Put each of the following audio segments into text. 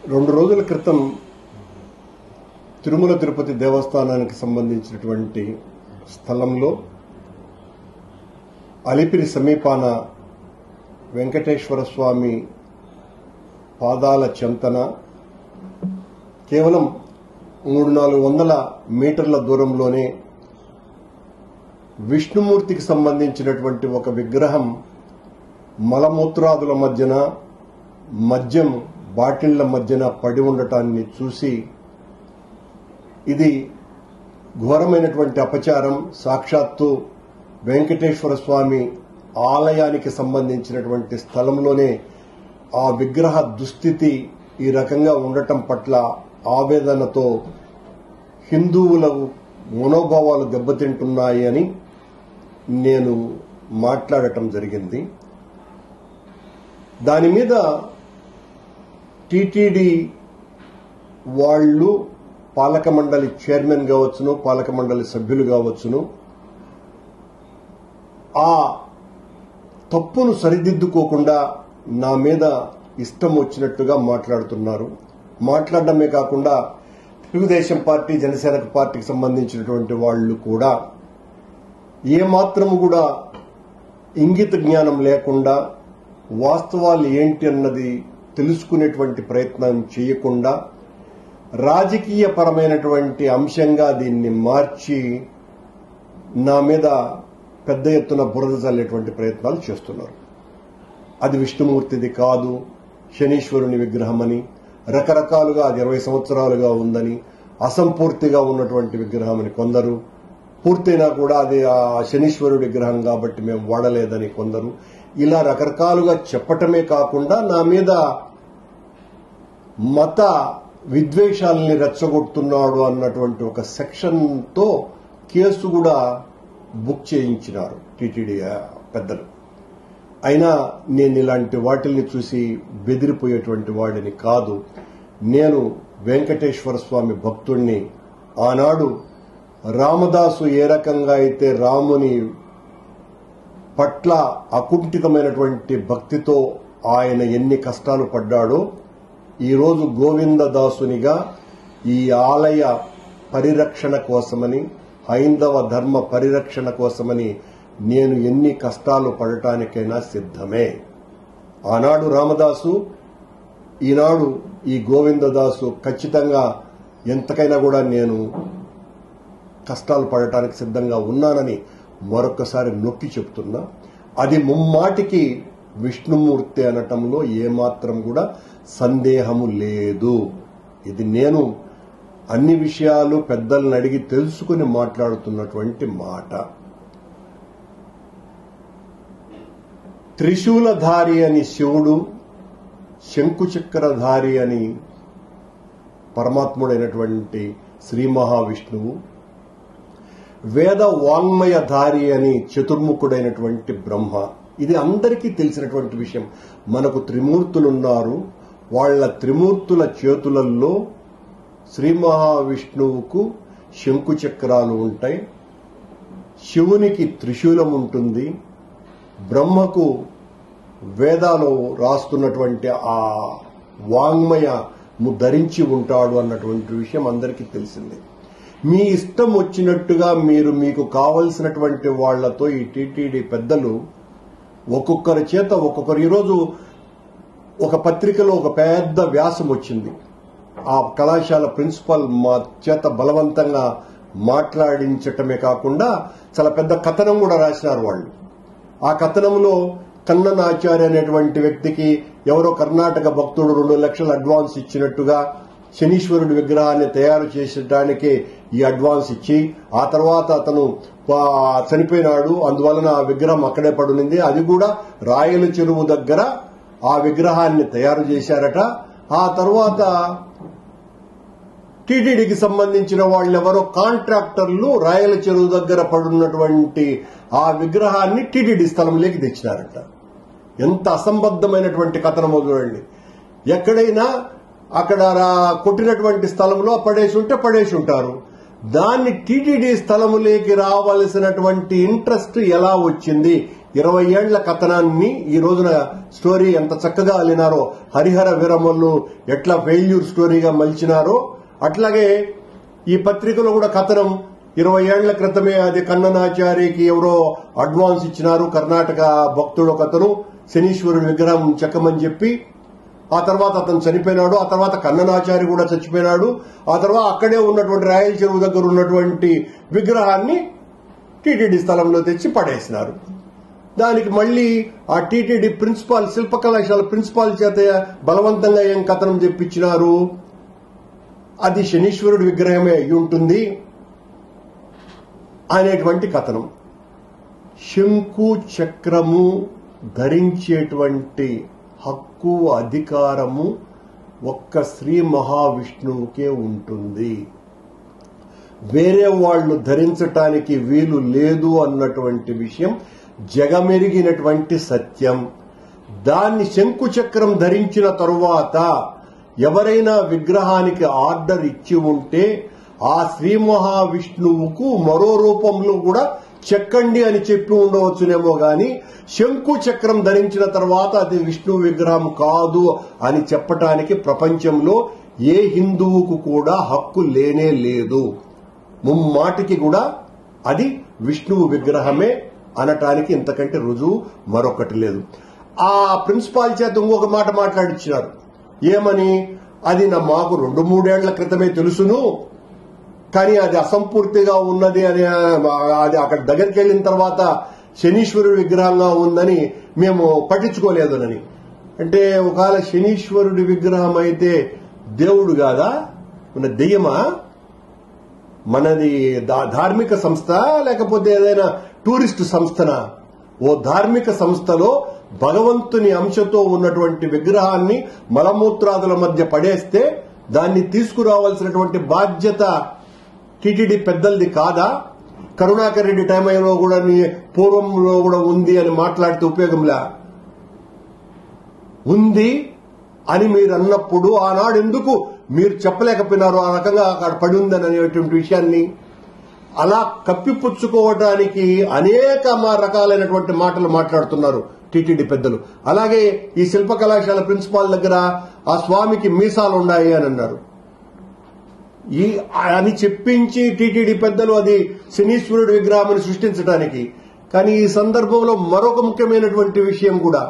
2 రోజుల క్రితం తిరుమల తిరుపతి దేవస్థానానికి సంబంధించినటువంటి స్థలంలో అలిపిరి సమీపాన వెంకటేశ్వర స్వామి పాదాల చెంతన కేవలం 300-400 మీటర్ల దూరంలోనే విష్ణుమూర్తికి సంబంధించినటువంటి ఒక విగ్రహం మలమూత్రాదుల మధ్యన మద్యం బాటిళ్ల మధ్యన పడి ఉండటాన్ని చూసి ఇది ఘోరమైనటువంటి అపచారం, సాక్షాత్తు వెంకటేశ్వర స్వామి ఆలయానికి సంబంధించినటువంటి స్థలంలోనే ఆ విగ్రహ దుస్థితి ఈ రకంగా ఉండటం పట్ల ఆవేదనతో హిందువుల మనోభావాలు దెబ్బతింటున్నాయి అని నేను మాట్లాడటం జరిగింది. దాని మీద టీటీడీ వాళ్ళు పాలక మండలి చైర్మన్ కావచ్చును, పాలక మండలి సభ్యులు కావచ్చును, ఆ తప్పును సరిదిద్దుకోకుండా నా మీద ఇష్టం వచ్చినట్టుగా మాట్లాడుతున్నారు. మాట్లాడడమే కాకుండా తెలుగుదేశం పార్టీ, జనసేన పార్టీకి సంబంధించినటువంటి వాళ్ళు కూడా ఏమాత్రము కూడా ఇంగిత జ్ఞానం లేకుండా వాస్తవాలు ఏంటి అన్నది తెలుసుకునేటువంటి ప్రయత్నం చేయకుండా రాజకీయపరమైనటువంటి అంశంగా దీన్ని మార్చి నా మీద పెద్ద ఎత్తున బురద చల్లేటువంటి ప్రయత్నాలు చేస్తున్నారు. అది విష్ణుమూర్తిది కాదు, శనీశ్వరుని విగ్రహమని, రకరకాలుగా అది 20 సంవత్సరాలుగా ఉందని, అసంపూర్తిగా ఉన్నటువంటి విగ్రహం అని కొందరు, పూర్తయినా కూడా అది ఆ శనీశ్వరుడి విగ్రహం కాబట్టి మేము వాడలేదని కొందరు, ఇలా రకరకాలుగా చెప్పటమే కాకుండా నా మీద మత విద్వేషాలని రెచ్చగొడుతున్నాడు అన్నటువంటి ఒక సెక్షన్తో కేసు కూడా బుక్ చేయించినారు టీటీడీ పెద్దలు. అయినా నేను ఇలాంటి వాటిల్ని చూసి బెదిరిపోయేటువంటి వాడిని కాదు. నేను వెంకటేశ్వర స్వామి భక్తుణ్ణి. ఆనాడు రామదాసు ఏ రకంగా అయితే రాముని పట్ల అకుంఠితమైనటువంటి భక్తితో ఆయన ఎన్ని కష్టాలు పడ్డాడో, ఈరోజు గోవిందదాసునిగా ఈ ఆలయ పరిరక్షణ కోసమని, హైందవ ధర్మ పరిరక్షణ కోసమని నేను ఎన్ని కష్టాలు పడటానికైనా సిద్ధమే. ఆనాడు రామదాసు, ఈనాడు ఈ గోవిందదాసు ఖచ్చితంగా ఎంతకైనా కూడా నేను కష్టాలు పడటానికి సిద్ధంగా ఉన్నానని మరొకసారి నొక్కి చెప్తున్నా. అది ముమ్మాటికి విష్ణుమూర్తి అనటంలో ఏమాత్రం కూడా సందేహము లేదు. ఇది నేను అన్ని విషయాలు పెద్దలను అడిగి తెలుసుకుని మాట్లాడుతున్నటువంటి మాట. త్రిశూలధారి అని శివుడు, శంకుచక్రధారి అని పరమాత్ముడైనటువంటి శ్రీ మహావిష్ణువు, వేద వాంగ్మయధారి అని చతుర్ముఖుడైనటువంటి బ్రహ్మ. ఇది అందరికీ తెలిసినటువంటి విషయం. మనకు త్రిమూర్తులున్నారు. వాళ్ల త్రిమూర్తుల చేతులలో శ్రీ మహావిష్ణువుకు శంకుచక్రాలు ఉంటాయి, శివునికి త్రిశూలం ఉంటుంది, బ్రహ్మకు వేదాలు రాస్తున్నటువంటి ఆ వాంగ్మయము ధరించి ఉంటాడు అన్నటువంటి విషయం అందరికీ తెలిసిందే. మీ ఇష్టం వచ్చినట్టుగా మీరు మీకు కావలసినటువంటి వాళ్లతో ఈ టీటీడీ పెద్దలు ఒక్కొక్కరి చేత ఒక్కొక్కరు. ఈరోజు ఒక పత్రికలో ఒక పెద్ద వ్యాసం వచ్చింది. ఆ కళాశాల ప్రిన్సిపల్ మా చేత బలవంతంగా మాట్లాడించటమే కాకుండా చాలా పెద్ద కథనం కూడా రాసినారు వాళ్ళు. ఆ కథనంలో కన్నన్ ఆచార్య అనేటువంటి వ్యక్తికి ఎవరో కర్ణాటక భక్తుడు 2 లక్షలు అడ్వాన్స్ ఇచ్చినట్టుగా శనీశ్వరుడి విగ్రహాన్ని తయారు చేసడానికి ఈ అడ్వాన్స్ ఇచ్చి, ఆ తర్వాత అతను చనిపోయినాడు, అందువలన ఆ విగ్రహం అక్కడే పడునింది. అది కూడా రాయల చెరువు దగ్గర ఆ విగ్రహాన్ని తయారు చేశారట. ఆ తర్వాత టీటీడీకి సంబంధించిన వాళ్ళెవరో కాంట్రాక్టర్లు రాయల చెరువు దగ్గర పడున్నటువంటి ఆ విగ్రహాన్ని టీటీడీ స్థలంలోకి తెచ్చినారట. ఎంత అసంబద్ధమైనటువంటి కథనమో చూడండి. ఎక్కడైనా అక్కడ కొట్టినటువంటి స్థలంలో పడేసి ఉంటారు. దాన్ని టీటీడీ స్థలములోకి రావాల్సినటువంటి ఇంట్రెస్ట్ ఎలా వచ్చింది? 20 ఏళ్ల కథనాన్ని ఈ రోజున స్టోరీ ఎంత చక్కగా అల్లినారో, హరిహర వీరమల్లు ఎట్లా ఫెయిల్యూర్ స్టోరీగా మలిచినారో అట్లాగే ఈ పత్రికలో కూడా కథనం 20 ఏళ్ల క్రితమే అది కన్ననాచారికి ఎవరో అడ్వాన్స్ ఇచ్చినారు. కర్ణాటక భక్తుడు ఒకతను శనీశ్వరుడి విగ్రహం చెక్కమని చెప్పి, ఆ తర్వాత అతను చనిపోయినాడు. ఆ తర్వాత కన్ననాచారి కూడా చచ్చిపోయినాడు. ఆ తర్వాత అక్కడే ఉన్నటువంటి రాయల చెరువు దగ్గర ఉన్నటువంటి విగ్రహాన్ని టీటీడీ స్థలంలో తెచ్చి పడేసినారు. దానికి మళ్లీ ఆ టీటీడీ ప్రిన్సిపాల్, శిల్ప కళాశాల ప్రిన్సిపాల్ చేత బలవంతంగా ఏం కథనం చెప్పించినారు, అది శనీశ్వరుడి విగ్రహమే అయి ఉంటుంది అనేటువంటి కథనం. శంకు చక్రము ధరించేటువంటి హక్కు, అధికారము ఒక్క శ్రీ మహావిష్ణువుకే ఉంటుంది. వేరే వాళ్లు ధరించటానికి వీలు లేదు అన్నటువంటి విషయం జగమెరిగినటువంటి సత్యం. దాన్ని శంకు చక్రం ధరించిన తరువాత ఎవరైనా విగ్రహానికి ఆర్డర్ ఇచ్చి ఉంటే ఆ శ్రీ మహావిష్ణువుకు మరో రూపంలో కూడా చెక్కండి అని చెప్పి ఉండవచ్చునేమో గాని శంకు చక్రం ధరించిన తర్వాత అది విష్ణు విగ్రహం కాదు అని చెప్పటానికి ప్రపంచంలో ఏ హిందువుకు కూడా హక్కు లేనే లేదు. ముమ్మాటికి కూడా అది విష్ణువు విగ్రహమే అనటానికి ఇంతకంటే రుజువు మరొకటి లేదు. ఆ ప్రిన్సిపాల్ చేత ఇంకొక మాట మాట్లాడిచ్చినారు. ఏమని, అది మాకు 2-3 ఏళ్ల క్రితమే తెలుసును, కానీ అది అసంపూర్తిగా ఉన్నది అని, అది అక్కడ దగ్గరికి వెళ్లిన తర్వాత శనీశ్వరుడి విగ్రహంగా ఉందని మేము పట్టించుకోలేదునని. అంటే ఒకవేళ శనీశ్వరుడి విగ్రహం అయితే దేవుడు కాదా, మన దెయ్యమా? మనది ధార్మిక సంస్థ లేకపోతే ఏదైనా టూరిస్టు సంస్థనా? ఓ ధార్మిక సంస్థలో భగవంతుని అంశతో ఉన్నటువంటి విగ్రహాన్ని మలమూత్రాదుల మధ్య పడేస్తే దాన్ని తీసుకురావాల్సినటువంటి బాధ్యత టీటీడీ పెద్దలది కాదా? కరుణాకర్ రెడ్డి టైం అయినా కూడా పూర్వంలో కూడా ఉంది అని మాట్లాడితే ఉపయోగంలా? ఉంది అని మీరు అన్నప్పుడు ఆనాడు ఎందుకు మీరు చెప్పలేకపోయినారు ఆ రకంగా అక్కడ పడి ఉందని అనేటువంటి విషయాన్ని? అలా కప్పిపుచ్చుకోవడానికి అనేక రకాలైనటువంటి మాటలు మాట్లాడుతున్నారు టీటీడీ పెద్దలు. అలాగే ఈ శిల్ప కళాశాల ప్రిన్సిపాల్ దగ్గర ఆ స్వామికి మీసాలు ఉన్నాయి అని అన్నారు. అని చెప్పించి టీటీడీ పెద్దలు అది శనీశ్వరుడి విగ్రహం సృష్టించడానికి. కానీ ఈ సందర్భంలో మరొక ముఖ్యమైనటువంటి విషయం కూడా,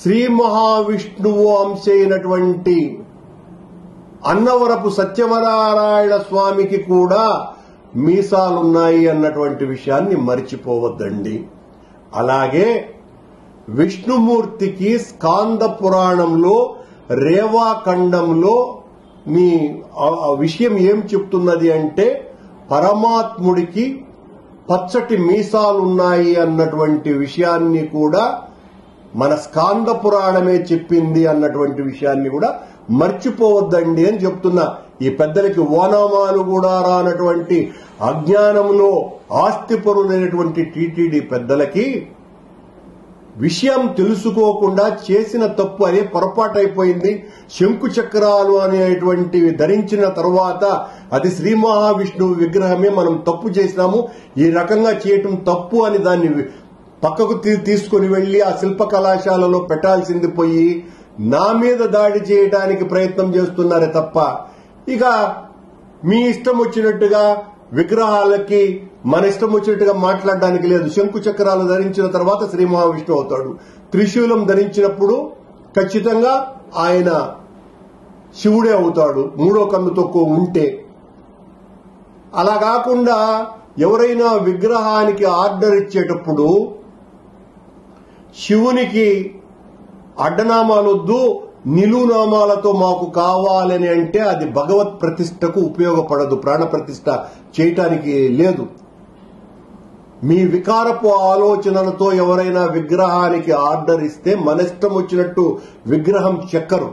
శ్రీ మహావిష్ణువు అంశ అయినటువంటి అన్నవరపు సత్యనారాయణ స్వామికి కూడా మీసాలున్నాయి అన్నటువంటి విషయాన్ని మరిచిపోవద్దండి. అలాగే విష్ణుమూర్తికి స్కాంద పురాణంలో రేవాఖండంలో మీ విషయం ఏం చెప్తున్నది అంటే, పరమాత్ముడికి పచ్చటి మీసాలున్నాయి అన్నటువంటి విషయాన్ని కూడా మన స్కాంద పురాణమే చెప్పింది అన్నటువంటి విషయాన్ని కూడా మర్చిపోవద్దండి అని చెప్తున్నా. ఈ పెద్దలకి ఓనామాలు కూడా రానటువంటి అజ్ఞానంలో ఆస్తిపరులైనటువంటి టీటీడీ పెద్దలకి విషయం తెలుసుకోకుండా చేసిన తప్పు అదే పొరపాటైపోయింది. శంకు చక్రాలు అనేటువంటివి ధరించిన తరువాత అది శ్రీ మహావిష్ణువు విగ్రహమే, మనం తప్పు చేసినాము, ఈ రకంగా చేయటం తప్పు అని దాన్ని పక్కకు తీసుకుని వెళ్లి ఆ శిల్ప కళాశాలలో పెట్టాల్సింది పోయి నా మీద దాడి చేయడానికి ప్రయత్నం చేస్తున్నారే తప్ప, ఇక మీ ఇష్టం వచ్చినట్టుగా విగ్రహాలకి మన ఇష్టం వచ్చినట్టుగా మాట్లాడడానికి లేదు. శంకు చక్రాలు ధరించిన తర్వాత శ్రీ మహావిష్ణువు అవుతాడు. త్రిశూలం ధరించినప్పుడు ఖచ్చితంగా ఆయన శివుడే అవుతాడు, మూడో కన్నుతో ఉంటే. అలా కాకుండా ఎవరైనా విగ్రహానికి ఆర్డర్ ఇచ్చేటప్పుడు శివునికి అడ్డనామాలొద్దు, నిలునామాలతో మాకు కావాలని అంటే అది భగవత్ ప్రతిష్టకు ఉపయోగపడదు, ప్రాణ ప్రతిష్ట చేయటానికి లేదు. మీ వికారపు ఆలోచనలతో ఎవరైనా విగ్రహానికి ఆర్డర్ ఇస్తే మనష్టం వచ్చినట్టు విగ్రహం చెక్కరు.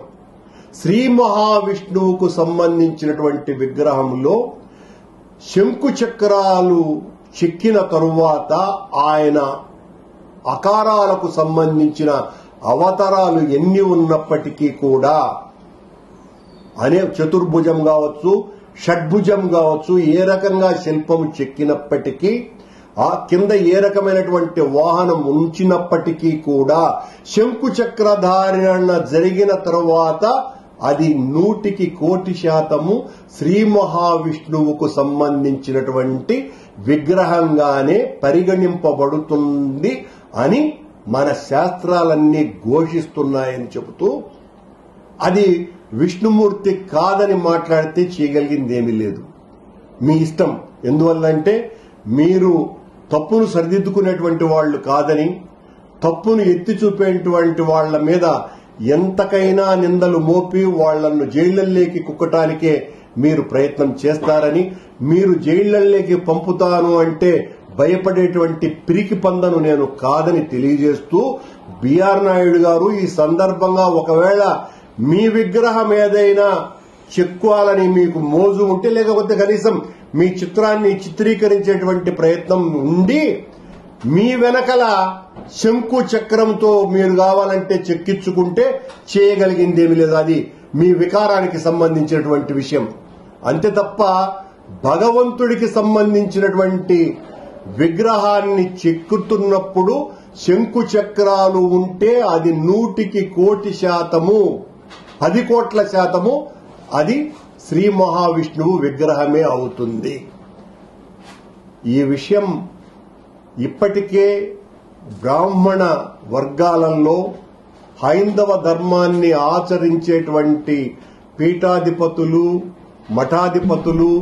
శ్రీ మహావిష్ణువుకు సంబంధించినటువంటి విగ్రహంలో శంకు చక్రాలు చెక్కిన తరువాత ఆయన ఆకారాలకు సంబంధించిన అవతారాలు ఎన్ని ఉన్నప్పటికీ కూడా, అనే చతుర్భుజం కావచ్చు, షడ్భుజం కావచ్చు, ఏ రకంగా శిల్పం చెక్కినప్పటికీ ఆ కింద ఏ రకమైనటువంటి వాహనం ఉంచినప్పటికీ కూడా శంకు చక్రధారణ జరిగిన తరువాత అది 100% శ్రీ మహావిష్ణువుకు సంబంధించినటువంటి విగ్రహంగానే పరిగణింపబడుతుంది అని మన శాస్త్రాలన్నీ ఘోషిస్తున్నాయని చెబుతూ అది విష్ణుమూర్తి కాదని మాట్లాడితే చేయగలిగిందేమీ లేదు. మీ ఇష్టం. ఎందువల్లంటే మీరు తప్పును సరిదిద్దుకునేటువంటి వాళ్ళు కాదని, తప్పును ఎత్తి చూపేటువంటి వాళ్ల మీద ఎంతకైనా నిందలు మోపి వాళ్లను జైళ్లలోకి కుక్కటానికే మీరు ప్రయత్నం చేస్తారని, మీరు జైళ్లలోకి పంపుతాను అంటే భయపడేటువంటి పిరికి పందను నేను కాదని తెలియజేస్తూ, బిఆర్ నాయుడు గారు ఈ సందర్భంగా ఒకవేళ మీ విగ్రహం ఏదైనా చెక్కాలని మీకు మోజు ఉంటే, లేకపోతే కనీసం మీ చిత్రాన్ని చిత్రీకరించేటువంటి ప్రయత్నం ఉండి మీ వెనకల శంకు చక్రంతో మీరు కావాలంటే చెక్కించుకుంటే చేయగలిగిందేమీ లేదు. అది మీ వికారానికి సంబంధించినటువంటి విషయం. అంతే తప్ప భగవంతుడికి సంబంధించినటువంటి విగ్రహాన్ని చెక్కుతున్నప్పుడు శంకు చక్రాలు ఉంటే అది 100% 10 కోట్ల శాతము అది శ్రీ మహావిష్ణువు విగ్రహమే అవుతుంది. ఈ విషయం ఇప్పటికే బ్రాహ్మణ వర్గాలలో హైందవ ధర్మాన్ని ఆచరించేటువంటి పీఠాధిపతులు, మఠాధిపతులు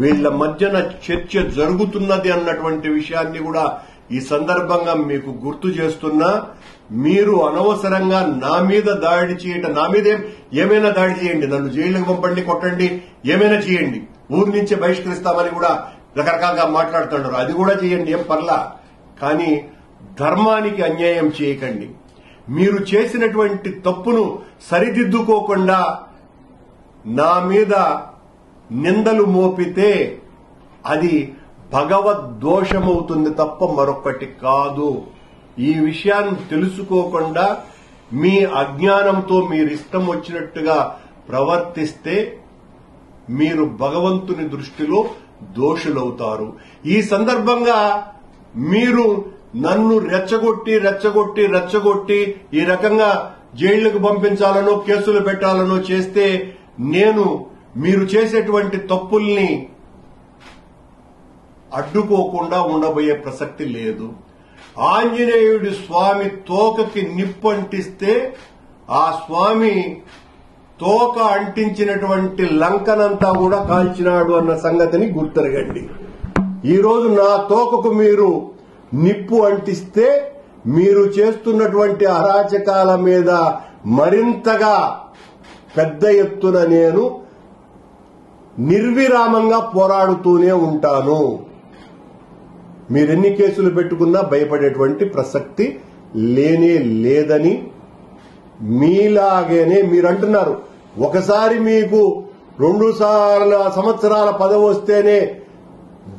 వీళ్ల మధ్యన చర్చ జరుగుతున్నది అన్నటువంటి విషయాన్ని కూడా ఈ సందర్భంగా మీకు గుర్తు చేస్తున్నా. మీరు అనవసరంగా నా మీద దాడి చేయటం, నా మీద ఏమైనా దాడి చేయండి, నన్ను జైలుకు పంపండి, కొట్టండి, ఏమైనా చేయండి, ఊరి నుంచి బహిష్కరిస్తామని కూడా రకరకాలుగా మాట్లాడుతున్నారు. అది కూడా చేయండి, ఏం పర్లా. కానీ ధర్మానికి అన్యాయం చేయకండి. మీరు చేసినటువంటి తప్పును సరిదిద్దుకోకుండా నా మీద నిందలు మోపితే అది భగవద్దోషమవుతుంది తప్ప మరొకటి కాదు. ఈ విషయాన్ని తెలుసుకోకుండా మీ అజ్ఞానంతో మీరు ఇష్టం వచ్చినట్టుగా ప్రవర్తిస్తే మీరు భగవంతుని దృష్టిలో దోషులవుతారు. ఈ సందర్భంగా మీరు నన్ను రెచ్చగొట్టి ఈ రకంగా జైళ్లకు పంపించాలనో కేసులు పెట్టాలనో చేస్తే నేను మీరు చేసేటువంటి తప్పుల్ని అడ్డుకోకుండా ఉండబోయే ప్రసక్తి లేదు. ఆంజనేయుడి స్వామి తోకకి నిప్పు అంటిస్తే ఆ స్వామి తోక అంటించినటువంటి లంకనంతా కూడా కాల్చినాడు అన్న సంగతిని గుర్తెరగండి. ఈరోజు నా తోకకు మీరు నిప్పు అంటిస్తే మీరు చేస్తున్నటువంటి అరాచకాల మీద మరింతగా పెద్ద ఎత్తున నేను నిర్విరామంగా పోరాడుతూనే ఉంటాను. మీరెన్ని కేసులు పెట్టుకున్నా భయపడేటువంటి ప్రసక్తి లేనే లేదని మీలాగేనే మీరు అంటున్నారు. ఒకసారి మీకు 2 సంవత్సరాల పదవి వస్తేనే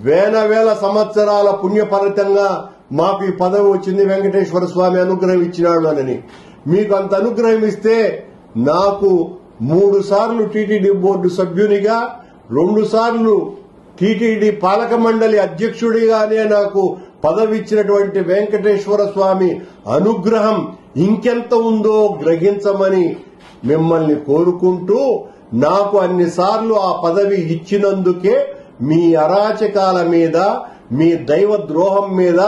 వేల సంవత్సరాల పుణ్యఫలితంగా మాకు ఈ పదవి వచ్చింది, వెంకటేశ్వర స్వామి అనుగ్రహం ఇచ్చినాడు అని. మీకు అంత అనుగ్రహం ఇస్తే నాకు 3 సార్లు టీటీడీ బోర్డు సభ్యునిగా, 2 సార్లు టీటీడీ పాలక మండలి అధ్యక్షుడిగానే నాకు పదవి ఇచ్చినటువంటి వెంకటేశ్వర స్వామి అనుగ్రహం ఇంకెంత ఉందో గ్రహించమని మిమ్మల్ని కోరుకుంటూ, నాకు అన్నిసార్లు ఆ పదవి ఇచ్చినందుకే మీ అరాచకాల మీద, మీ దైవ ద్రోహం మీద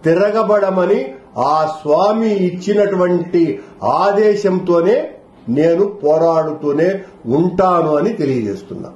తిరగబడమని ఆ స్వామి ఇచ్చినటువంటి ఆదేశంతోనే నేను పోరాడుతూనే ఉంటాను అని తెలియజేస్తున్నా.